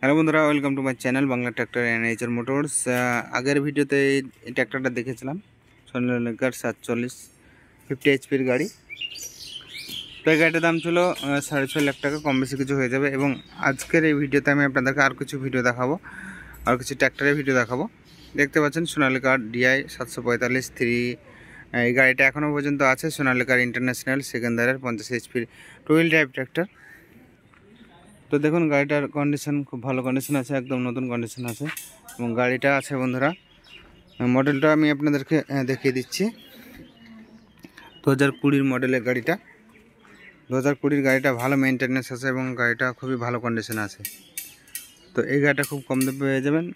Hello বন্ধুরা, welcome to my channel Bangla tractor and HR motors. আগের ভিডিওতে এই ট্র্যাক্টরটা দেখেছিলাম, সোনালিকার 4750 এইচপির গাড়ি। তো এই গাড়িটার দাম ছিল 6.5 লাখ টাকা, কম বেশি কিছু হয়ে যাবে। এবং আজকের এই ভিডিওতে আমি আপনাদেরকে আর কিছু ভিডিও দেখাবো, আর কিছু ট্র্যাক্টরের ভিডিও দেখাবো। দেখতে পাচ্ছেন সোনালিকার DI 745 3। এই গাড়িটা এখনও পর্যন্ত আছে, সোনালিকার ইন্টারন্যাশনাল সেকেন্ডারের 50 এইচপির টু হুইল ড্রাইভ ট্র্যাক্টর। তো দেখুন গাড়িটার কন্ডিশন খুব ভালো কন্ডিশন আছে, একদম নতুন কন্ডিশন আছে। এবং গাড়িটা আছে বন্ধুরা, মডেলটা আমি আপনাদেরকে দেখিয়ে দিচ্ছি। 2020 মডেলের গাড়িটা, 2020 গাড়িটা ভালো মেনটেনেন্স আছে এবং গাড়িটা খুবই ভালো কন্ডিশন আছে। তো এই গাড়িটা খুব কম দামে পেয়ে যাবেন।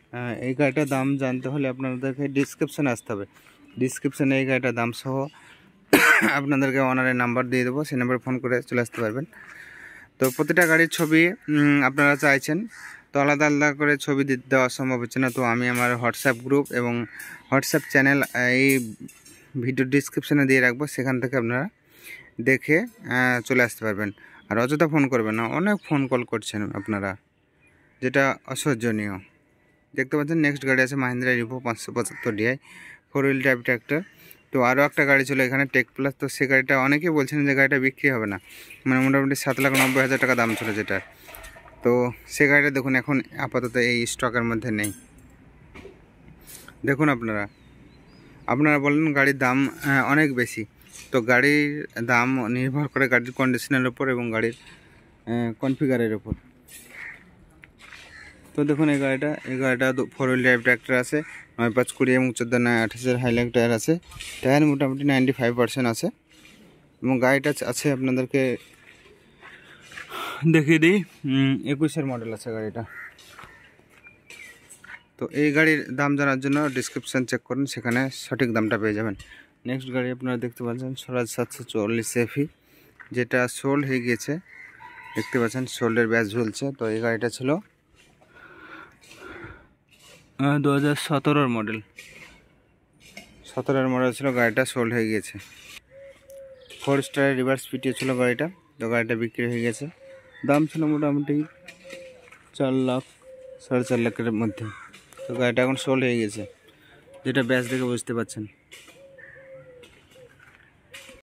এই গাড়িটার দাম জানতে হলে আপনাদেরকে ডিসক্রিপশানে আসতে হবে। ডিসক্রিপশানে এই গাড়িটার দাম সহ আপনাদেরকে ওনারের নাম্বার দিয়ে দেবো, সেই নাম্বারে ফোন করে চলে আসতে পারবেন। তো প্রতিটা গাড়ির ছবি আপনারা চাইছেন, তো আলাদা আলাদা করে ছবি দেওয়া সম্ভব হচ্ছে না। তো আমি আমার হোয়াটসঅ্যাপ গ্রুপ এবং হোয়াটসঅ্যাপ চ্যানেল এই ভিডিও ডিসক্রিপশানে দিয়ে রাখবো, সেখান থেকে আপনারা দেখে চলে আসতে পারবেন। আর অযথা ফোন করবেন না, অনেক ফোন কল করছেন আপনারা, যেটা অসহ্যনীয়। দেখতে পাচ্ছেন নেক্সট গাড়ি আছে মাহিন্দ্রা রিভো 575 DI 4 হুইল ড্রাইভ ট্র্যাক্টর। তো আরও একটা গাড়ি ছিল এখানে টেক প্লাস। তো সে গাড়িটা অনেকেই বলছেন যে গাড়িটা বিক্রি হবে না, মানে মোটামুটি 7,90,000 টাকা দাম ছিল যেটার। তো সে গাড়িটা দেখুন এখন আপাতত এই স্টকের মধ্যে নেই। দেখুন আপনারা বলেন গাড়ির দাম অনেক বেশি। তো গাড়ির দাম নির্ভর করে গাড়ির কন্ডিশনের উপর এবং গাড়ির কনফিগারের উপর। তো দেখুন এই গাড়িটা 4 হুইল ড্রাইভ ট্র্যাক্টর আছে, 9/5-20 এবং 14/28 হাইল্যাক টায়ার আছে। টায়ার মোটামুটি 95% আছে। এবং গাড়িটা আছে আপনাদেরকে দেখিয়ে দিই, 21-এর মডেল আছে গাড়িটা। তো এই গাড়ির দাম জানার জন্য ডিসক্রিপশান চেক করুন, সেখানে সঠিক দামটা পেয়ে যাবেন। নেক্সট গাড়ি আপনারা দেখতে পাচ্ছেন স্বরাজ 744 FE, যেটা সোল্ড হয়ে গিয়েছে। দেখতে পাচ্ছেন সোল্ডের ব্যাচ ঝুলছে। তো এই গাড়িটা ছিল 2017 মডেল, 17 মডেল ছিল গাড়িটা, সোল্ড হয়ে গিয়েছে। 4 স্টারের রিভার্স পিটিও ছিল গাড়িটা। তো গাড়িটা বিক্রি হয়ে গেছে। দাম ছিল মোটামুটি 4 লাখ 4.5 লাখের মধ্যে। তো গাড়িটা এখন সোল্ড হয়ে গেছে, যেটা ব্যাচ দেখে বুঝতে পারছেন।